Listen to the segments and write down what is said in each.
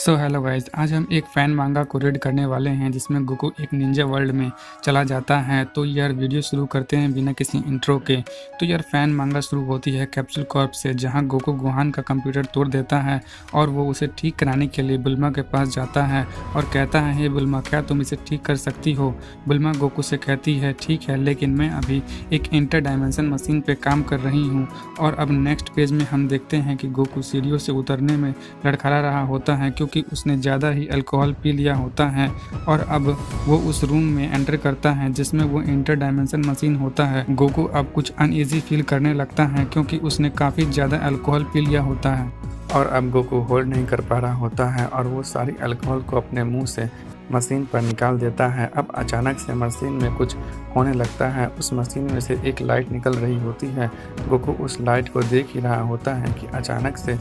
Hello guys, आज हम एक फ़ैन मांगा को रीड करने वाले हैं जिसमें गोकू एक निंजा वर्ल्ड में चला जाता है। तो यार वीडियो शुरू करते हैं बिना किसी इंट्रो के। तो यार फ़ैन मांगा शुरू होती है कैप्सूल कॉर्प से, जहां गोकू गुहान का कंप्यूटर तोड़ देता है और वो उसे ठीक कराने के लिए बुल्मा के पास जाता है और कहता है, हे बुल्मा, क्या तुम इसे ठीक कर सकती हो? बुल्मा गोकू से कहती है, ठीक है, लेकिन मैं अभी एक इंटर डायमेंशन मशीन पे काम कर रही हूँ। और अब नेक्स्ट पेज में हम देखते हैं कि गोकू सीढ़ियों से उतरने में लड़खड़ा रहा होता है क्योंकि उसने ज़्यादा ही अल्कोहल पी लिया होता है। और अब वो उस रूम में एंटर करता है जिसमें वो इंटर डायमेंशन मशीन होता है। गोकू अब कुछ अनईजी फील करने लगता है क्योंकि उसने काफ़ी ज़्यादा अल्कोहल पी लिया होता है और अब गोकू होल्ड नहीं कर पा रहा होता है और वो सारी अल्कोहल को अपने मुंह से मशीन पर निकाल देता है। अब अचानक से मशीन में कुछ होने लगता है। उस मशीन में से एक लाइट निकल रही होती है। गोकू उस लाइट को देख ही रहा होता है कि अचानक से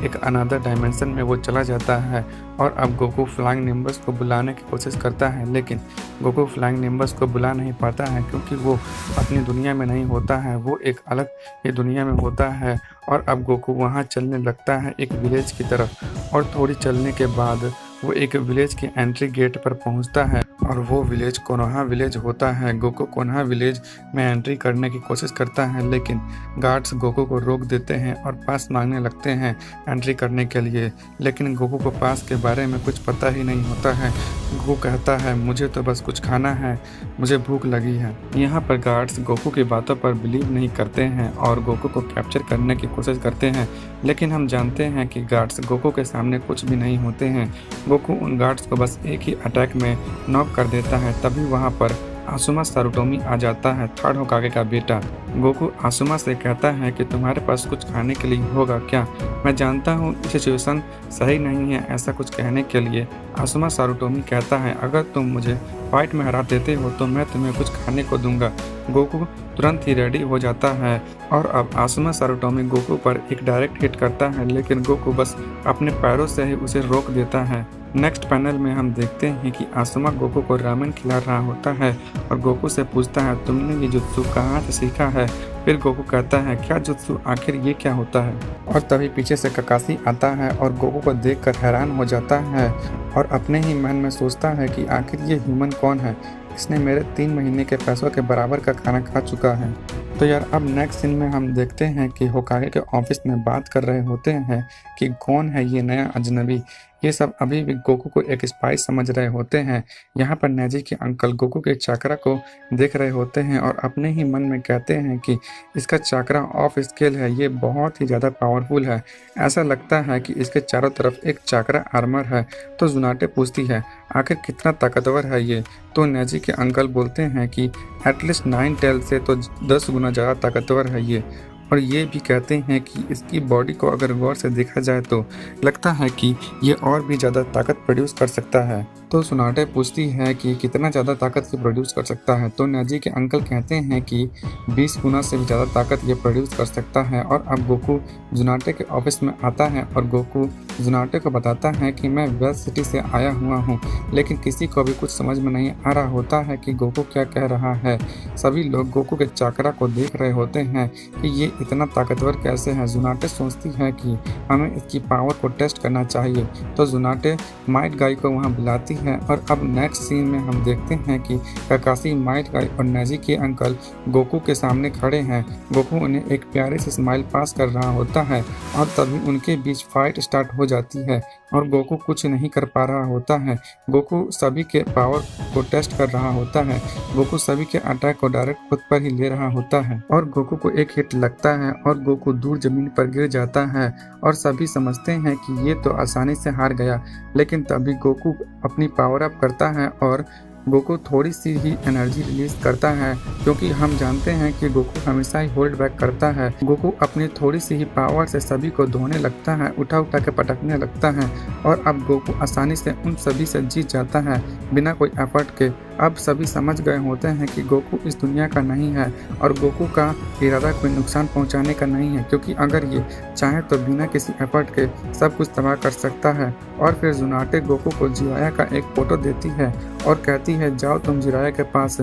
एक अनदर डायमेंशन में वो चला जाता है। और अब गोकू फ्लाइंग निम्बस को बुलाने की कोशिश करता है, लेकिन गोकू फ्लाइंग निम्बस को बुला नहीं पाता है क्योंकि वो अपनी दुनिया में नहीं होता है, वो एक अलग ही दुनिया में होता है। और अब गोकू वहाँ चलने लगता है एक विलेज की तरफ और थोड़ी चलने के बाद वो एक विलेज के एंट्री गेट पर पहुंचता है और वो विलेज कोनोहा विलेज होता है। गोकू कोनोहा विलेज में एंट्री करने की कोशिश करता है, लेकिन गार्ड्स गोकू को रोक देते हैं और पास मांगने लगते हैं एंट्री करने के लिए। लेकिन गोकू को पास के बारे में कुछ पता ही नहीं होता है। गोकू कहता है, मुझे तो बस कुछ खाना है, मुझे भूख लगी है। यहाँ पर गार्ड्स गोकू की बातों पर बिलीव नहीं करते हैं और गोकू को कैप्चर करने की कोशिश करते हैं, लेकिन हम जानते हैं कि गार्ड्स गोकू के सामने कुछ भी नहीं होते हैं। गोकू उन गार्ड्स को बस एक ही अटैक में नॉक कर देता है। तभी वहाँ पर आसुमा सारुटोमी आ जाता है, थर्ड होकागे का बेटा। गोकू आसुमा से कहता है कि तुम्हारे पास कुछ खाने के लिए होगा क्या? मैं जानता हूँ सिचुएशन सही नहीं है ऐसा कुछ कहने के लिए। आसुमा सारुटोमी कहता है, अगर तुम मुझे फाइट में हरा देते हो तो मैं तुम्हें कुछ खाने को दूंगा। गोकू तुरंत ही रेडी हो जाता है और अब आसुमा सारुटोमी गोकू पर एक डायरेक्ट हिट करता है, लेकिन गोकू बस अपने पैरों से ही उसे रोक देता है। नेक्स्ट पैनल में हम देखते हैं कि आसुमा गोकू को रामेन खिला रहा होता है और गोकू से पूछता है, तुमने ये जुत्सु कहाँ से सीखा है? फिर गोकू कहता है, क्या जुत्सु, आखिर ये क्या होता है? और तभी पीछे से ककाशी आता है और गोकू को देखकर हैरान हो जाता है और अपने ही मन में सोचता है कि आखिर ये ह्यूमन कौन है? इसने मेरे 3 महीने के पैसों के बराबर का खाना खा चुका है। तो यार अब नेक्स्ट सीन में हम देखते हैं कि होकागे के ऑफिस में बात कर रहे होते हैं कि कौन है ये नया अजनबी। ये सब अभी भी गोकू को एक स्पाई समझ रहे होते हैं। यहाँ पर नेजी के अंकल गोकू के चाकरा को देख रहे होते हैं और अपने ही मन में कहते हैं कि इसका चाकरा ऑफ स्केल है, ये बहुत ही ज़्यादा पावरफुल है। ऐसा लगता है कि इसके चारों तरफ एक चाकरा आर्मर है। तो जुनाटे पूछती है, आखिर कितना ताकतवर है ये? तो नेजी के अंकल बोलते हैं कि एटलीस्ट 9 टेल से तो 10 गुना ज़्यादा ताकतवर है ये। और ये भी कहते हैं कि इसकी बॉडी को अगर गौर से देखा जाए तो लगता है कि ये और भी ज़्यादा ताकत प्रोड्यूस कर सकता है। तो सुनाटे पूछती है कि कितना ज़्यादा ताकत ये प्रोड्यूस कर सकता है। तो नेजी के अंकल कहते हैं कि 20 गुना से भी ज़्यादा ताकत ये प्रोड्यूस कर सकता है। और अब गोकू जुनाटे के ऑफिस में आता है और गोकू जुनाटे को बताता है कि मैं वेल्थ सिटी से आया हुआ हूँ, लेकिन किसी को भी कुछ समझ में नहीं आ रहा होता है कि गोकू क्या कह रहा है। सभी लोग गोकू के चाकरा को देख रहे होते हैं कि ये इतना ताकतवर कैसे है। जुनाटे सोचती है कि हमें इसकी पावर को टेस्ट करना चाहिए। तो जुनाटे माइट गाई को वहाँ बुलाती है और अब नेक्स्ट सीन में हम देखते हैं कि ककाशी, माइट गाई और नेजी के अंकल गोकू के सामने खड़े हैं। गोकू उन्हें एक प्यारे से स्माइल पास कर रहा होता है और तभी उनके बीच फाइट स्टार्ट हो जाती है और गोकू कुछ नहीं कर पा रहा होता है। गोकू सभी के पावर को टेस्ट कर रहा होता है। गोकू सभी के अटैक को डायरेक्ट खुद पर ही ले रहा होता है और गोकू को एक हिट लगता है और गोकू दूर जमीन पर गिर जाता है और सभी समझते हैं कि ये तो आसानी से हार गया। लेकिन तभी गोकू अपनी पावर अप करता है और गोकू थोड़ी सी ही एनर्जी रिलीज करता है, क्योंकि हम जानते हैं कि गोकू हमेशा ही होल्ड बैक करता है। गोकू अपनी थोड़ी सी ही पावर से सभी को धोने लगता है, उठा उठा के पटकने लगता है और अब गोकू आसानी से उन सभी से जीत जाता है बिना कोई एफर्ट के। अब सभी समझ गए होते हैं कि गोकू इस दुनिया का नहीं है और गोकू का इरादा कोई नुकसान पहुंचाने का नहीं है, क्योंकि अगर ये चाहे तो बिना किसी एफर्ट के सब कुछ तबाह कर सकता है। और फिर जुनाटे गोकू को जिराया का एक फोटो देती है और कहती है, जाओ तुम जिराया के पास,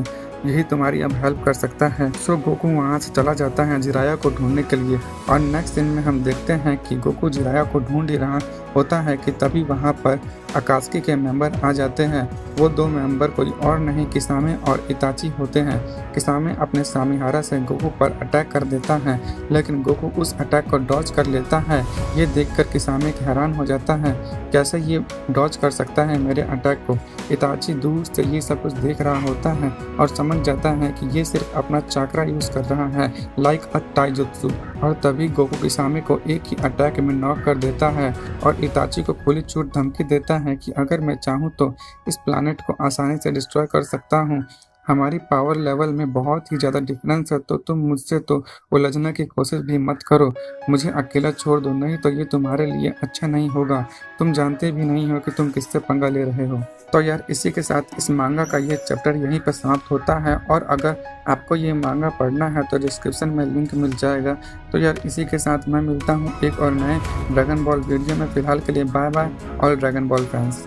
यही तुम्हारी अब हेल्प कर सकता है। सो गोकू वहाँ से चला जाता है जिराया को ढूंढने के लिए और नेक्स्ट सीन में हम देखते हैं कि गोकू जिराया को ढूंढ ही रहा होता है कि तभी वहाँ पर अकात्सुकी के मेंबर आ जाते हैं। वो 2 मेंबर कोई और नहीं किसामे और इताची होते हैं। किसामे अपने सामिहारा से गोकू पर अटैक कर देता है, लेकिन गोकू उस अटैक को डॉज कर लेता है। ये देखकर किसामे हैरान हो जाता है, कैसे ये डॉज कर सकता है मेरे अटैक को। इताची दूर से ये सब कुछ देख रहा होता है और समझ जाता है कि ये सिर्फ अपना चाकरा यूज कर रहा है, लाइक अ ताइजुत्सु। और तभी गोकू किसामे को एक ही अटैक में नॉक कर देता है और इताची को खुली छूट धमकी देता है कि अगर मैं चाहूँ तो इस प्लानेट को आसानी से डिस्ट्रॉय कर सकता हूँ। हमारी पावर लेवल में बहुत ही ज़्यादा डिफरेंस है, तो तुम मुझसे तो उलझने की कोशिश भी मत करो। मुझे अकेला छोड़ दो, नहीं तो ये तुम्हारे लिए अच्छा नहीं होगा। तुम जानते भी नहीं हो कि तुम किससे पंगा ले रहे हो। तो यार इसी के साथ इस मांगा का ये चैप्टर यहीं पर समाप्त होता है। और अगर आपको ये मांगा पढ़ना है तो डिस्क्रिप्शन में लिंक मिल जाएगा। तो यार इसी के साथ मैं मिलता हूँ एक और नए ड्रैगन बॉल वीडियो में। फिलहाल के लिए bye bye all Dragon Ball fans.